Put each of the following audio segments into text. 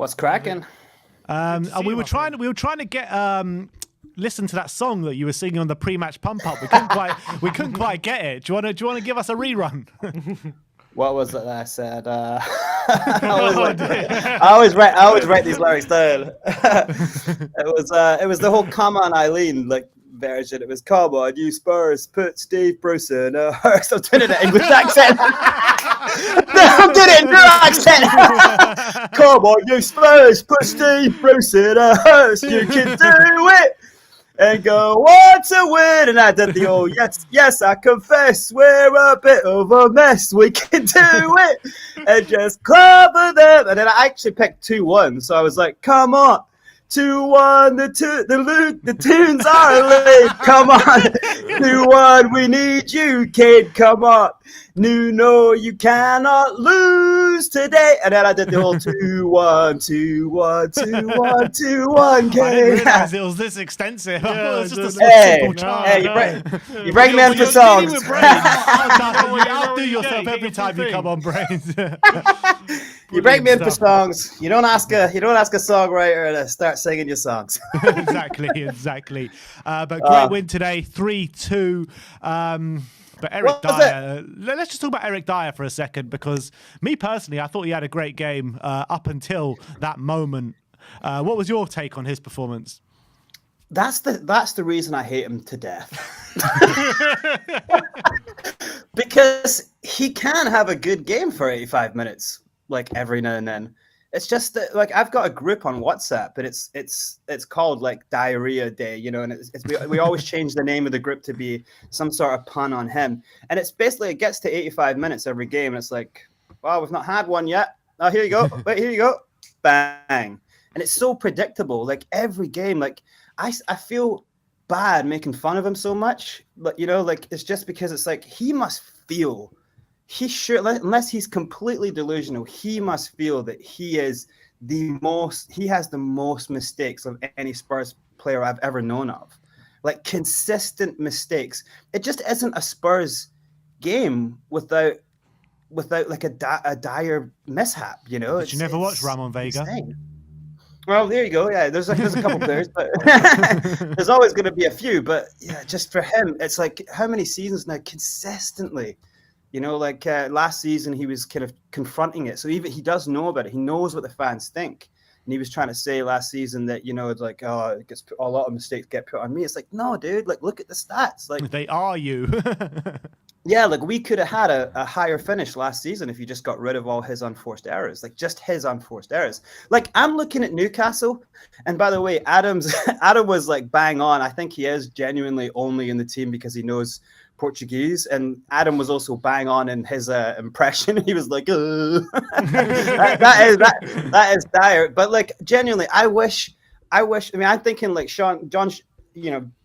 What's cracking? And we were trying to get listen to that song that you were singing on the pre-match pump up. We couldn't quite get it. Do you want to give us a rerun? What was it that I said? I always write these lyrics down. It was the whole "Come On Eileen" version. It was "Come on, you Spurs, put Steve Bruce in a hearse." I'm doing it in English accent. I'm doing it in your accent. "Come on, you Spurs, put Steve Bruce in a hearse. You can do it. And go on to win." And I did the old yes, I confess, we're a bit of a mess. We can do it. And just cover them. And then I actually picked 2-1. So I was like, come on. 2-1, the tunes are late. Come on. 2-1, we need you, kid. Come on. No, you cannot lose today. And then I did the whole 2-1, 2-1, 2-1, 2-1, kid. I didn't realise it was this extensive. I thought it was just a simple chant. Hey, you bring me in for songs. Outdo yourself every time you come on, Brains. You bring me in for songs. You don't ask a songwriter to start singing your songs. Exactly. But great win today, 3-2. But Eric Dier, let's just talk about Eric Dier for a second, because me personally, I thought he had a great game up until that moment. What was your take on his performance? That's the reason I hate him to death. Because he can have a good game for 85 minutes, every now and then. It's just that, I've got a group on WhatsApp, and it's called DIER-RHEA Day, and we always change the name of the group to be some sort of pun on him. And it's basically, it gets to 85 minutes every game, and it's like, well, we've not had one yet. Oh, here you go. Wait, here you go. Bang. And it's so predictable. Every game, I feel bad making fun of him so much, but it's just because it's he must feel. He sure, unless he's completely delusional, he must feel that he has the most mistakes of any Spurs player I've ever known of. Consistent mistakes. It just isn't a Spurs game without a dire mishap, Did you never watch Ramon Vega? Insane. Well, there you go. Yeah, there's a couple players, but there's always going to be a few. But yeah, just for him, it's how many seasons now consistently? Last season he was kind of confronting it. So even he does know about it. He knows what the fans think. And he was trying to say last season that, it gets a lot of mistakes get put on me. It's no, dude, look at the stats. They are you. Yeah, we could have had a higher finish last season if you just got rid of all his unforced errors, just his unforced errors. I'm looking at Newcastle, and by the way, Adam was bang on. I think he is genuinely only in the team because he knows Portuguese, and Adam was also bang on in his impression. He was like, that is dire. But genuinely, I wish. I mean, I'm thinking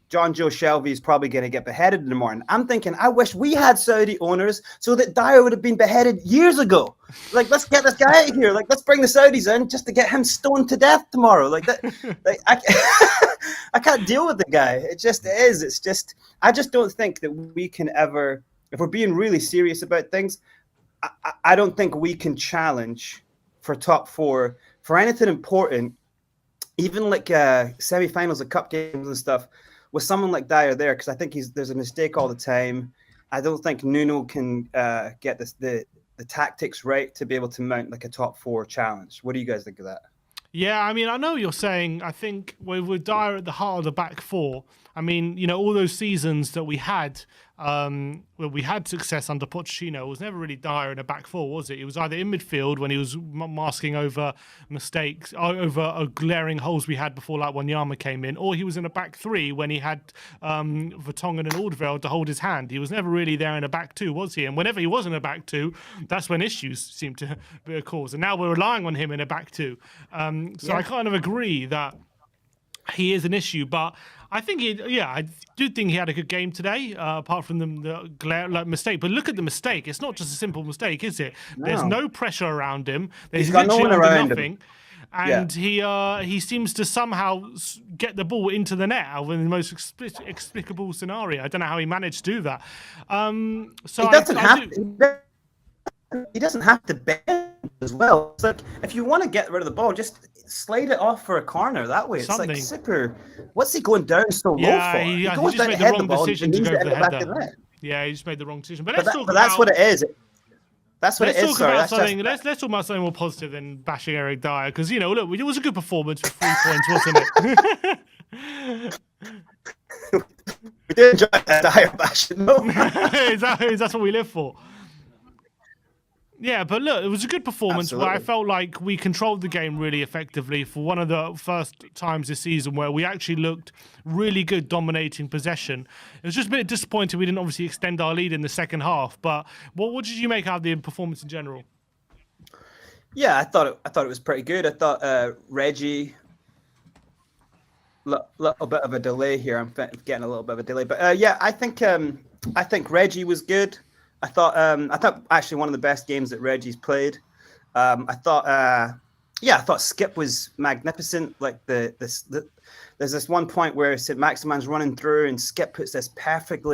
John Joe Shelby is probably going to get beheaded in the morning. I'm thinking, I wish we had Saudi owners so that Dier would have been beheaded years ago. Let's get this guy out of here. Let's bring the Saudis in just to get him stoned to death tomorrow. I can't deal with the guy. It just is. It's just, I just don't think that we can ever, if we're being really serious about things, I don't think we can challenge for top four for anything important, even semi-finals of cup games and stuff, with someone like Dier there, because I think there's a mistake all the time. I don't think Nuno can get the tactics right to be able to mount a top four challenge. What do you guys think of that? Yeah, I mean, I know what you're saying. I think with Dier at the heart of the back four, I mean, all those seasons that we had, where we had success under Pochettino, it was never really Dier in a back four, was it? It was either in midfield when he was masking over mistakes, over glaring holes we had before Wanyama came in, or he was in a back three when he had Vertonghen and Alderweireld to hold his hand. He was never really there in a back two, was he? And whenever he was in a back two, that's when issues seemed to be a cause. And now we're relying on him in a back two. I kind of agree that he is an issue, but I think I do think he had a good game today, apart from the glare mistake. But look at the mistake; it's not just a simple mistake, is it? No. There's no pressure around him. He's got no one around nothing, and he seems to somehow get the ball into the net in the most explicable scenario. I don't know how he managed to do that. He doesn't have to bend as well. It's like if you want to get rid of the ball, just slide it off for a corner. That way, it's Something. like super. What's he going down so low for? He goes just down made to the head wrong ball, decision to leaves go it for in the back of header. the net. Yeah, he just made the wrong decision. But But, let's talk that's about what it is. That's what let's it is. talk Sorry, about that's something. just, Let's talk about something more positive than bashing Eric Dyer, because look, it was a good performance with 3 points, wasn't it? we did enjoy that Dyer bashing. No. That's what we live for. Yeah, but look, it was a good performance where I felt like we controlled the game really effectively for one of the first times this season where we actually looked really good dominating possession. It was just a bit disappointing we didn't obviously extend our lead in the second half, but what did you make out of the performance in general? Yeah, I thought it was pretty good. I thought Reggie, little bit of a delay here. I'm getting a little bit of a delay, but yeah, I think Reggie was good. I thought actually one of the best games that Reggie's played. I thought Skip was magnificent. Like there's this one point where St. Maximan's running through and Skip puts this perfect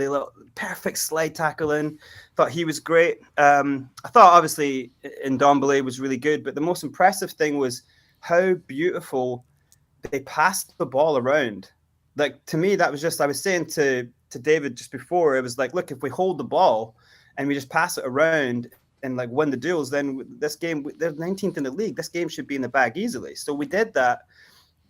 slide tackle in. Thought he was great. I thought obviously Ndombele was really good, but the most impressive thing was how beautiful they passed the ball around. Like to me, that was just, I was saying to David just before, it was like, look, if we hold the ball and we just pass it around and like win the duels, then this game, they're 19th in the league. This game should be in the bag easily. So we did that,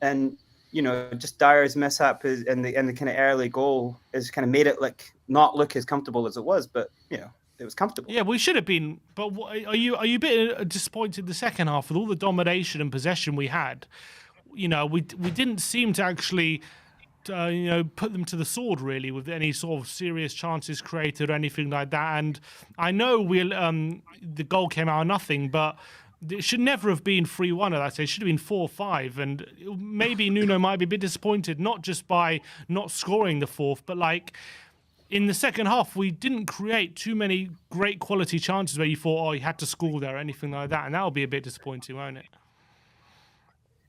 and just Dyer's mishap and the kind of early goal has kind of made it like not look as comfortable as it was, but it was comfortable. Yeah, we should have been. But are you a bit disappointed the second half with all the domination and possession we had? We didn't seem to actually. Put them to the sword really with any sort of serious chances created or anything like that. And I know the goal came out of nothing, but it should never have been 3-1. I'd say it should have been 4-5. And maybe Nuno might be a bit disappointed, not just by not scoring the fourth, but like in the second half, we didn't create too many great quality chances where you thought, oh, you had to score there or anything like that. And that'll be a bit disappointing, won't it?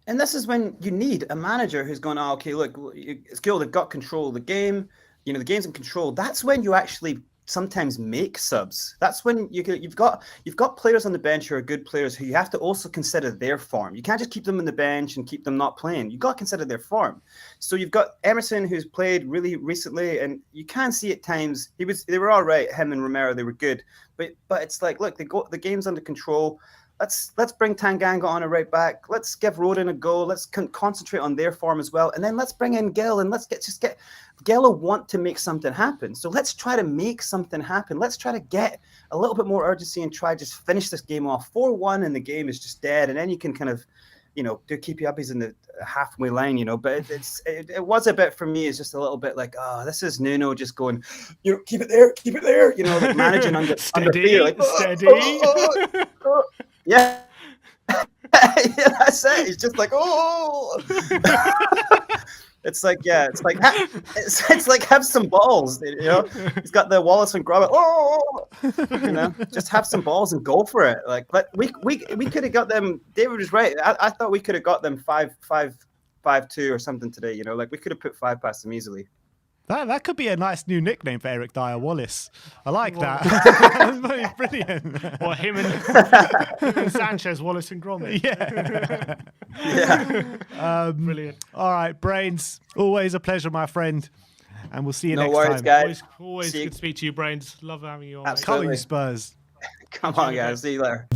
And this is when you need a manager who's going, oh, okay, look, it's cool. They've got control of the game. The game's in control. That's when you actually sometimes make subs. That's when you've got players on the bench who are good players who you have to also consider their form. You can't just keep them on the bench and keep them not playing. You've got to consider their form. So you've got Emerson, who's played really recently, and you can see at times they were all right. Him and Romero, they were good. But it's like, look, the game's under control. Let's bring Tanganga on a right back. Let's give Rodin a go. Let's concentrate on their form as well. And then let's bring in Gill and let's get Gill will want to make something happen. So let's try to make something happen. Let's try to get a little bit more urgency and try just finish this game off. 4-1 and the game is just dead. And then you can kind of, do keep you uppies in the halfway line, but it was a bit for me. It's just a little bit like, oh, this is Nuno just going, keep it there, like managing under steady, like, steady. Yeah. Yeah, that's it. He's just like, oh. It's like have some balls, He's got the Wallace and Gromit. Oh, just have some balls and go for it. Like, we could have got them. David was right. I thought we could have got them 5-2 or something today. Like we could have put 5 past them easily. That could be a nice new nickname for Eric Dyer, Wallace. I like that. That's brilliant. Well, him and Sanchez, Wallace and Gromit. Yeah. Yeah. Brilliant. All right, Brains. Always a pleasure, my friend. And we'll see you next No worries, time. guys. Always good to speak to you, Brains. Love having you on. Absolutely. Come on, Spurs. Come on, guys. See you later.